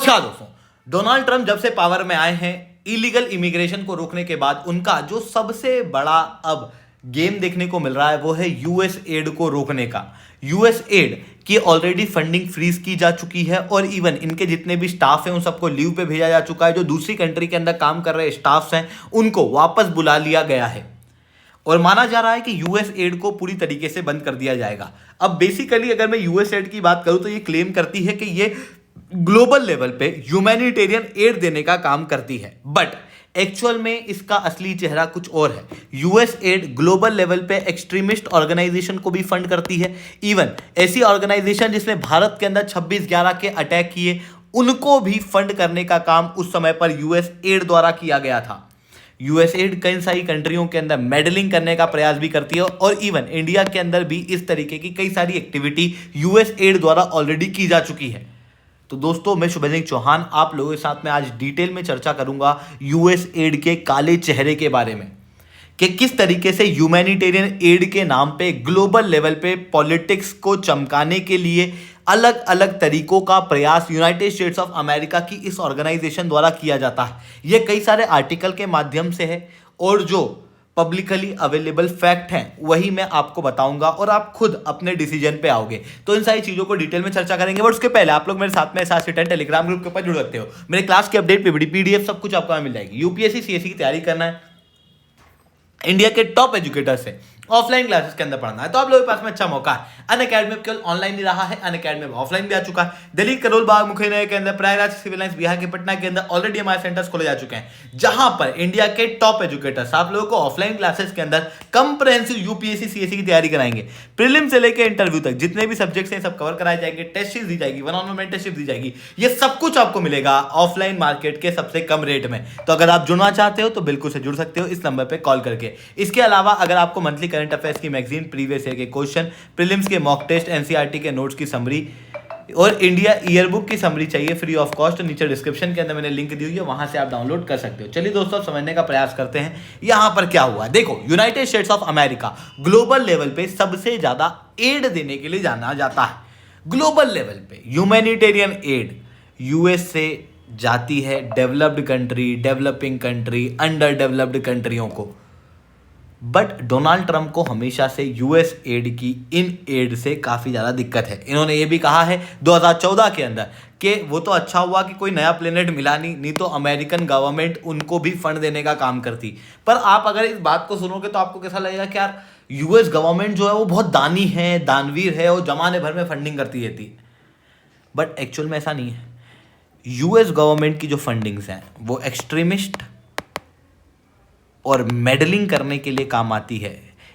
क्या दोस्तों, Donald Trump जब से पावर में आए हैं, इलीगल इमिग्रेशन को रोकने के बाद उनका जो सबसे बड़ा अब गेम देखने को मिल रहा है वो है यूएस एड को रोकने का। यूएस एड की ऑलरेडी फंडिंग फ्रीज की जा चुकी है और इवन इनके जितने भी स्टाफ हैं उन सबको लीव पे भेजा जा चुका है। जो दूसरी कंट्री के अंदर काम कर रहे स्टाफ्स हैं उनको वापस बुला लिया गया है और माना जा रहा है कि यूएस एड को पूरी तरीके से बंद कर दिया जाएगा। अब बेसिकली अगर मैं यूएस एड की बात करूं तो ये क्लेम करती है कि ये ग्लोबल लेवल पे ह्यूमैनिटेरियन एड देने का काम करती है, बट एक्चुअल में इसका असली चेहरा कुछ और है। यूएस एड ग्लोबल लेवल पे एक्सट्रीमिस्ट ऑर्गेनाइजेशन को भी फंड करती है। इवन ऐसी ऑर्गेनाइजेशन जिसने भारत के अंदर 26/11 के अटैक किए उनको भी फंड करने का काम उस समय पर यूएस एड द्वारा किया गया था। यूएस एड कई सारी कंट्रियों के अंदर मेडलिंग करने का प्रयास भी करती है और इवन इंडिया के अंदर भी इस तरीके की कई सारी एक्टिविटी यूएस एड द्वारा ऑलरेडी की जा चुकी है। तो दोस्तों, मैं शुभेंद्र चौहान आप लोगों के साथ में आज डिटेल में चर्चा करूंगा यूएस एड के काले चेहरे के बारे में कि किस तरीके से ह्यूमैनिटेरियन एड के नाम पे ग्लोबल लेवल पे पॉलिटिक्स को चमकाने के लिए अलग अलग तरीकों का प्रयास यूनाइटेड स्टेट्स ऑफ अमेरिका की इस ऑर्गेनाइजेशन द्वारा किया जाता है। यह कई सारे आर्टिकल के माध्यम से है और जो पब्लिकली अवेलेबल फैक्ट हैं वही मैं आपको बताऊंगा और आप खुद अपने डिसीजन पे आओगे। तो इन सारी चीजों को डिटेल में चर्चा करेंगे, बट उसके पहले आप लोग मेरे साथ में एसआरसी10 टेलीग्राम ग्रुप के ऊपर जुड़ सकते हो। मेरे क्लास की अपडेट पीडीएफ सब कुछ आपको मिल जाएगी। यूपीएससी सीएससी की तैयारी करना है, इंडिया के टॉप एजुकेटर से ऑफलाइन क्लासेस के अंदर पढ़ना है तो आप लोगों के पास में अच्छा मौका है। अनअकैडमी केवल ऑनलाइन ही रहा है, अनअकैडमी ऑफलाइन भी आ चुका है। दिल्ली करोल बाग मुख्य के अंदर, प्रयागराज सिविल लाइंस बिहार के पटना के अंदर ऑलरेडी हमारे सेंटर्स खोले जा चुके हैं जहां पर इंडिया के टॉप एजुकेटर्स आप लोगों को ऑफलाइन क्लासेस के अंदर कंप्रेहेंसिव यूपीएससी सीएससी की तैयारी कराएंगे। प्रीलिम से लेकर इंटरव्यू तक जितने भी सब्जेक्ट्स हैं सब कवर कराए जाएंगे, टेस्ट सीरीज दी जाएगी, 1-on-1 मेंटरशिप दी जाएगी। ये सब कुछ आपको मिलेगा ऑफलाइन मार्केट के सबसे कम रेट में। तो अगर आप जुड़ना चाहते हो तो बिल्कुल से जुड़ सकते हो इस नंबर पर कॉल करके। इसके अलावा अगर आपको मंथली करंट अफेयर्स की मैगजीन, प्रीवियस ईयर के क्वेश्चन, प्रीलिम्स के मॉक टेस्ट, एनसीईआरटी के नोट्स की समरी और इंडिया ईयरबुक की समरी चाहिए फ्री ऑफ कॉस्ट, नीचे डिस्क्रिप्शन के अंदर मैंने लिंक दी हुई है, वहां से आप डाउनलोड कर सकते हो। चलिए दोस्तों, अब समझने का प्रयास करते हैं यहां पर क्या हुआ। देखो, United states of America global level पे सबसे ज्यादा एड देने के लिए जाना जाता है। ग्लोबल लेवल पे ह्यूमैनिटेरियन एड यूएस से जाती है developed country, developing country, under developed कंट्रियों को। बट डोनाल्ड ट्रंप को हमेशा से यूएस एड की इन एड से काफ़ी ज़्यादा दिक्कत है। इन्होंने ये भी कहा है 2014 के अंदर कि वो तो अच्छा हुआ कि कोई नया प्लेनेट मिला नहीं तो अमेरिकन गवर्नमेंट उनको भी फंड देने का काम करती। पर आप अगर इस बात को सुनोगे तो आपको कैसा लगेगा कि यार यूएस गवर्नमेंट जो है वो बहुत दानी है, दानवीर है और जमाने भर में फंडिंग करती रहती है। बट एक्चुअल में ऐसा नहीं है। यूएस गवर्नमेंट की जो फंडिंग्स हैं वो एक्सट्रीमिस्ट और मेडलिंग करने के लिए काम आती है।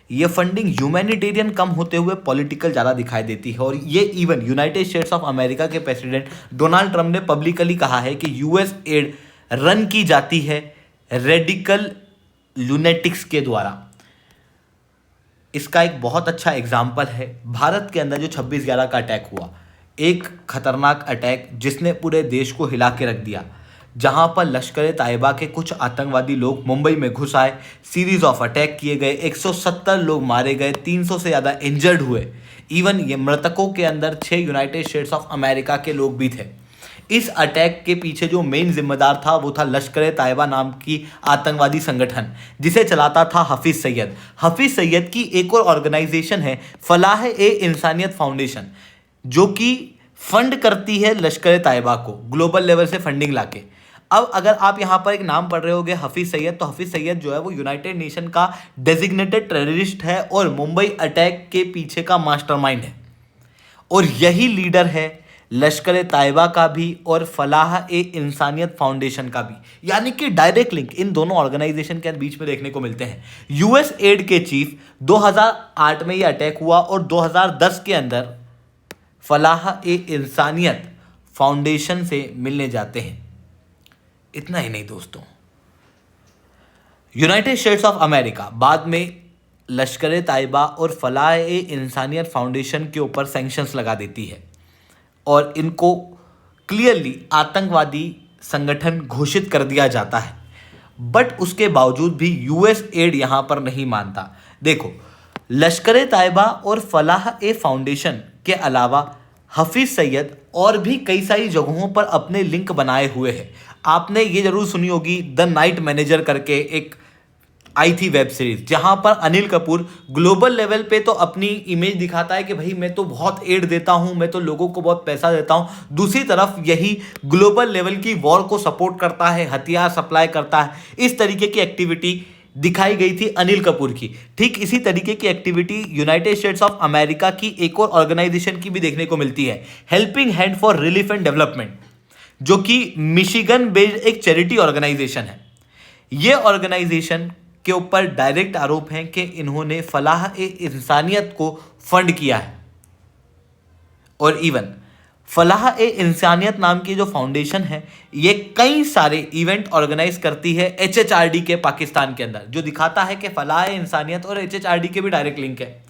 ये फंडिंग ह्यूमैनिटेरियन कम होते हुए पॉलिटिकल ज़्यादा दिखाई देती है और ये even United states of America के प्रेसिडेंट डोनाल्ड ट्रंप ने पब्लिकली कहा है कि यूएस एड रन की जाती है रेडिकल लूनेटिक्स के द्वारा। इसका एक बहुत अच्छा एग्जाम्पल है भारत के अंदर जो 26/11 का अटैक हुआ, एक खतरनाक अटैक जिसने पूरे देश को हिला के रख दिया, जहां पर लश्कर ताइबा के कुछ आतंकवादी लोग मुंबई में घुस आए, सीरीज ऑफ अटैक किए गए, 170 लोग मारे गए, 300 से ज़्यादा इंजर्ड हुए। इवन ये मृतकों के अंदर 6 यूनाइटेड स्टेट्स ऑफ अमेरिका के लोग भी थे। इस अटैक के पीछे जो मेन जिम्मेदार था वो था लश्कर ताइबा नाम की आतंकवादी संगठन जिसे चलाता था हफीज़ सैयद। हफीज़ सैयद की एक और ऑर्गेनाइजेशन है फलाह ए इंसानियत फाउंडेशन, जो कि फंड करती है लश्कर ताइबा को ग्लोबल लेवल से फंडिंग लाके। अब अगर आप यहाँ पर एक नाम पढ़ रहे होगे हफीज़ सैयद, तो हफीज़ सैयद जो है वो यूनाइटेड नेशन का डेजिग्नेटेड टेररिस्ट है और मुंबई अटैक के पीछे का मास्टरमाइंड है और यही लीडर है लश्कर ताइबा का भी और फलाह ए इंसानियत फाउंडेशन का भी। यानी कि डायरेक्ट लिंक इन दोनों ऑर्गेनाइजेशन के बीच में देखने को मिलते हैं। यूएस एड के चीफ 2008 में ये अटैक हुआ और 2010 के अंदर फलाह ए इंसानियत फाउंडेशन से मिलने जाते हैं। इतना ही नहीं दोस्तों, यूनाइटेड स्टेट्स ऑफ अमेरिका बाद में लश्कर ताइबा और फलाह ए इंसानियत फाउंडेशन के ऊपर सैंक्शंस लगा देती है और इनको क्लियरली आतंकवादी संगठन घोषित कर दिया जाता है। बट उसके बावजूद भी यूएस एड यहां पर नहीं मानता। देखो, लश्कर ताइबा और फलाह ए फाउंडेशन के अलावा हफीज़ सैयद और भी कई सारी जगहों पर अपने लिंक बनाए हुए हैं। आपने ये जरूर सुनी होगी द नाइट मैनेजर करके एक आई थी वेब सीरीज, जहां पर अनिल कपूर ग्लोबल लेवल पे तो अपनी इमेज दिखाता है कि भाई मैं तो बहुत एड देता हूं, मैं तो लोगों को बहुत पैसा देता हूं। दूसरी तरफ यही ग्लोबल लेवल की वॉर को सपोर्ट करता है, हथियार सप्लाई करता है। इस तरीके की एक्टिविटी दिखाई गई थी अनिल कपूर की। ठीक इसी तरीके की activity United states of America की एक और ऑर्गेनाइजेशन की भी देखने को मिलती है, helping hand for relief and development, जो कि मिशिगन बेस्ड एक चैरिटी ऑर्गेनाइजेशन है। यह ऑर्गेनाइजेशन के ऊपर डायरेक्ट आरोप हैं कि इन्होंने फलाह ए इंसानियत को फंड किया है। और इवन फलाह ए इंसानियत नाम की जो फाउंडेशन है, ये कई सारे इवेंट ऑर्गेनाइज करती है एचएचआरडी के पाकिस्तान के अंदर, जो दिखाता है कि फलाह ए इंसानियत और एचएचआरडी के भी डायरेक्ट लिंक है।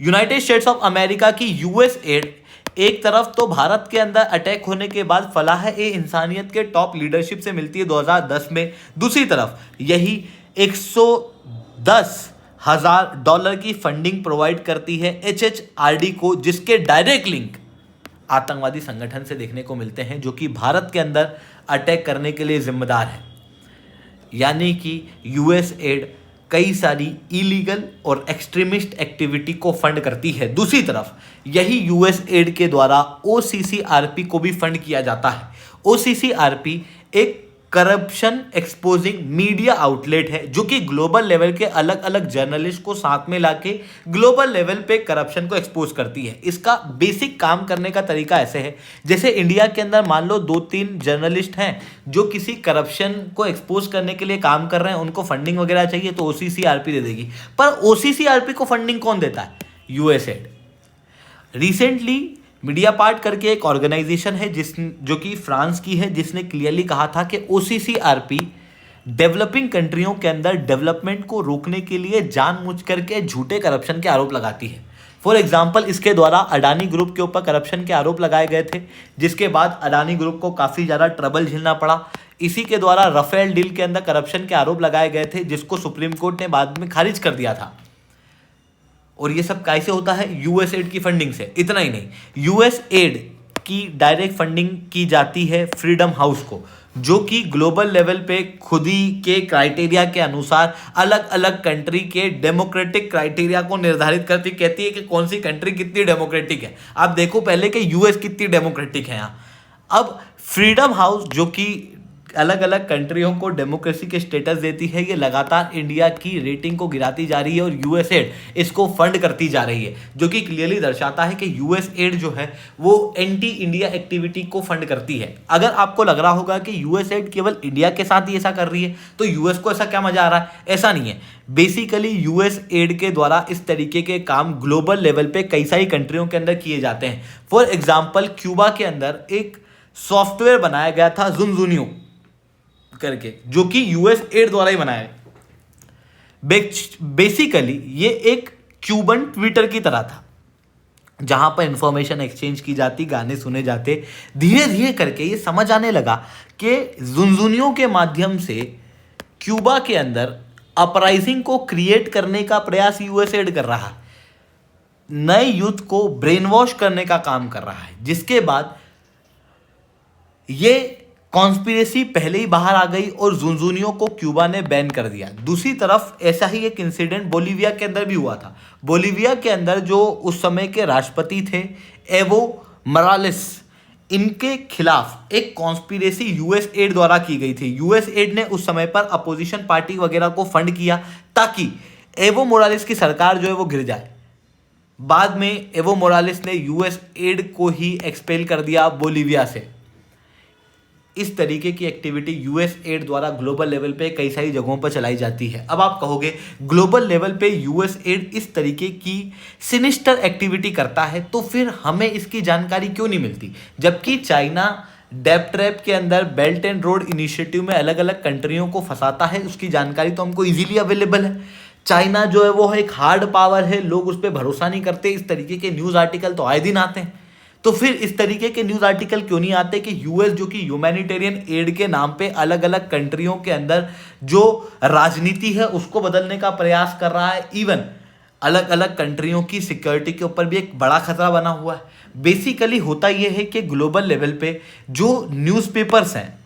यूनाइटेड स्टेट्स ऑफ अमेरिका की यूएस एड एक तरफ तो भारत के अंदर अटैक होने के बाद फलाह ए इंसानियत के टॉप लीडरशिप से मिलती है 2010 में, दूसरी तरफ यही $110,000 की फंडिंग प्रोवाइड करती है एचएचआरडी को, जिसके डायरेक्ट लिंक आतंकवादी संगठन से देखने को मिलते हैं, जो कि भारत के अंदर अटैक करने के लिए जिम्मेदार है। यानी कि यूएस एड कई सारी इलीगल और एक्सट्रीमिस्ट एक्टिविटी को फंड करती है। दूसरी तरफ यही यूएस एड के द्वारा ओसीसीआरपी को भी फंड किया जाता है। ओसीसीआरपी एक करप्शन एक्सपोजिंग मीडिया आउटलेट है, जो कि ग्लोबल लेवल के अलग अलग जर्नलिस्ट को साथ में लाके ग्लोबल लेवल पे करप्शन को एक्सपोज करती है। इसका बेसिक काम करने का तरीका ऐसे है, जैसे इंडिया के अंदर मान लो 2-3 जर्नलिस्ट हैं जो किसी करप्शन को एक्सपोज करने के लिए काम कर रहे हैं, उनको फंडिंग वगैरह चाहिए तो ओसीसीआरपी दे देगी। पर ओसीसीआरपी को फंडिंग कौन देता है? यूएसएड। रिसेंटली मीडिया पार्ट करके एक ऑर्गेनाइजेशन है जो कि फ्रांस की है, जिसने क्लियरली कहा था कि ओसीसीआरपी डेवलपिंग कंट्रियों के अंदर डेवलपमेंट को रोकने के लिए जानबूझ करके झूठे करप्शन के आरोप लगाती है। फॉर एग्जांपल, इसके द्वारा अडानी ग्रुप के ऊपर करप्शन के आरोप लगाए गए थे, जिसके बाद अडानी ग्रुप को काफ़ी ज़्यादा ट्रबल झेलना पड़ा। इसी के द्वारा राफेल डील के अंदर करप्शन के आरोप लगाए गए थे, जिसको सुप्रीम कोर्ट ने बाद में खारिज कर दिया था। और ये सब कैसे होता है? यूएस एड की फंडिंग से। इतना ही नहीं, यूएस एड की डायरेक्ट फंडिंग की जाती है फ्रीडम हाउस को, जो कि ग्लोबल लेवल पे खुद ही के क्राइटेरिया के अनुसार अलग अलग कंट्री के डेमोक्रेटिक क्राइटेरिया को निर्धारित करती, कहती है कि कौन सी कंट्री कितनी डेमोक्रेटिक है। आप देखो पहले कि यूएस कितनी डेमोक्रेटिक है यहाँ। अब फ्रीडम हाउस जो कि अलग अलग कंट्रियों को डेमोक्रेसी के स्टेटस देती है, ये लगातार इंडिया की रेटिंग को गिराती जा रही है और यूएस एड इसको फंड करती जा रही है, जो कि क्लियरली दर्शाता है कि यूएस एड जो है वो एंटी इंडिया एक्टिविटी को फंड करती है। अगर आपको लग रहा होगा कि यूएस एड केवल इंडिया के साथ ही ऐसा कर रही है तो यूएस को ऐसा क्या मजा आ रहा है, ऐसा नहीं है। बेसिकली यूएस एड के द्वारा इस तरीके के काम ग्लोबल लेवल पे कई सारी कंट्रियों के अंदर किए जाते हैं। फॉर एग्जाम्पल, क्यूबा के अंदर एक सॉफ्टवेयर बनाया गया था जुनजुनियो करके, जो कि यूएस एड द्वारा ही बनाया है। बेसिकली ये एक क्यूबन ट्विटर की तरह था, जहां पर इंफॉर्मेशन एक्सचेंज की जाती, गाने सुने जाते। धीरे धीरे करके ये समझ आने लगा कि जुनजुनियो के माध्यम से क्यूबा के अंदर अपराइजिंग को क्रिएट करने का प्रयास यूएस एड कर रहा है, नए यूथ को ब्रेन वॉश करने का काम कर रहा है। जिसके बाद ये कॉन्स्पिरेसी पहले ही बाहर आ गई और जुनजुनियो को क्यूबा ने बैन कर दिया। दूसरी तरफ ऐसा ही एक इंसिडेंट बोलीविया के अंदर भी हुआ था। बोलीविया के अंदर जो उस समय के राष्ट्रपति थे एवो मोरालेस, इनके खिलाफ एक कॉन्स्पिरेसी यूएस एड द्वारा की गई थी। यूएस एड ने उस समय पर अपोजिशन पार्टी वगैरह को फंड किया ताकि एवो मोरालेस की सरकार जो है वो गिर जाए। बाद में एवो मोरालेस ने यूएस एड को ही एक्सपेल कर दिया बोलीविया से। इस तरीके की एक्टिविटी यूएस एड द्वारा ग्लोबल लेवल पे कई सारी जगहों पर चलाई जाती है। अब आप कहोगे ग्लोबल लेवल पे यूएस एड इस तरीके की सिनिस्टर एक्टिविटी करता है तो फिर हमें इसकी जानकारी क्यों नहीं मिलती? जबकि चाइना डेप ट्रैप के अंदर बेल्ट एंड रोड इनिशिएटिव में अलग अलग कंट्रियों को फंसाता है, उसकी जानकारी तो हमको इजीली अवेलेबल है। चाइना जो है वो एक हार्ड पावर है, लोग उस पर भरोसा नहीं करते। इस तरीके के न्यूज़ आर्टिकल तो आए दिन आते हैं। तो फिर इस तरीके के न्यूज़ आर्टिकल क्यों नहीं आते कि यूएस जो कि ह्यूमैनिटेरियन एड के नाम पे अलग अलग कंट्रियों के अंदर जो राजनीति है उसको बदलने का प्रयास कर रहा है। इवन अलग अलग कंट्रियों की सिक्योरिटी के ऊपर भी एक बड़ा खतरा बना हुआ है। बेसिकली होता यह है कि ग्लोबल लेवल पे जो न्यूज़पेपर्स हैं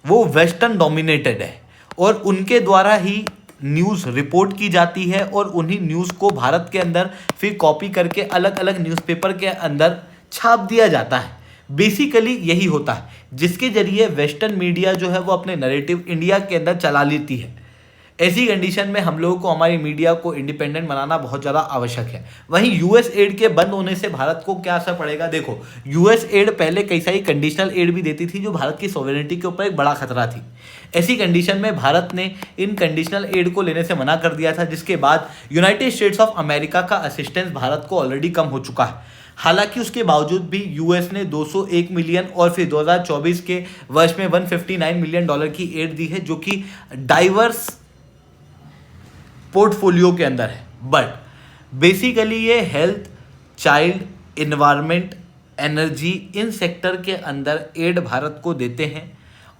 वो वेस्टर्न डोमिनेटेड है और उनके द्वारा ही न्यूज़ रिपोर्ट की जाती है और उन्हीं न्यूज़ को भारत के अंदर फिर कॉपी करके अलग अलग न्यूज़पेपर के अंदर छाप दिया जाता है। बेसिकली यही होता है, जिसके जरिए वेस्टर्न मीडिया जो है वो अपने नैरेटिव इंडिया के अंदर चला लेती है। ऐसी कंडीशन में हम लोगों को हमारी मीडिया को इंडिपेंडेंट बनाना बहुत ज़्यादा आवश्यक है। वहीं यूएस एड के बंद होने से भारत को क्या असर पड़ेगा? देखो, यूएस एड पहले कई सारी कंडीशनल एड भी देती थी जो भारत की सॉवरेनिटी के ऊपर एक बड़ा खतरा थी। ऐसी कंडीशन में भारत ने इन कंडीशनल एड को लेने से मना कर दिया था, जिसके बाद यूनाइटेड स्टेट्स ऑफ अमेरिका का असिस्टेंस भारत को ऑलरेडी कम हो चुका है। हालांकि उसके बावजूद भी यूएस ने 201 मिलियन और फिर 2024 के वर्ष में $159 मिलियन की एड दी है, जो कि डाइवर्स पोर्टफोलियो के अंदर है। बट बेसिकली ये health, child, environment, energy, in sector के अंदर एड भारत को देते हैं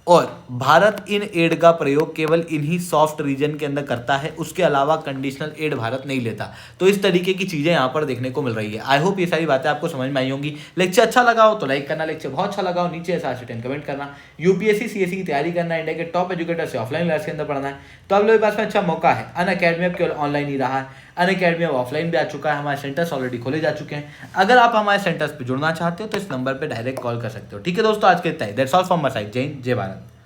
और भारत इन एड का प्रयोग केवल इन्हीं सॉफ्ट रीजन के अंदर करता है। उसके अलावा कंडीशनल एड भारत नहीं लेता। तो इस तरीके की चीज़ें यहाँ पर देखने को मिल रही है। आई होप ये सारी बातें आपको समझ में आई होंगी। लेक्चर अच्छा लगा हो तो लाइक करना, लेक्चर बहुत अच्छा लगा हो नीचे ऐसा 10 कमेंट करना। यूपीएससी सीएससी की तैयारी करना है, इंडिया के टॉप एजुकेटर से ऑफलाइन क्लास के अंदर पढ़ना है तो आप लोगों के पास में अच्छा मौका है। अनअकैडमी अब केवल ऑनलाइन ही रहा है, अनअकैडमी अब ऑफलाइन भी आ चुका है। हमारे सेंटर्स ऑलरेडी खोले जा चुके हैं। अगर आप हमारे सेंटर्स पर जुड़ना चाहते हो तो इस नंबर पर डायरेक्ट कॉल कर सकते हो। ठीक है दोस्तों, आज के इतना ही। That's all from my side. जय हिंद, जय भारत।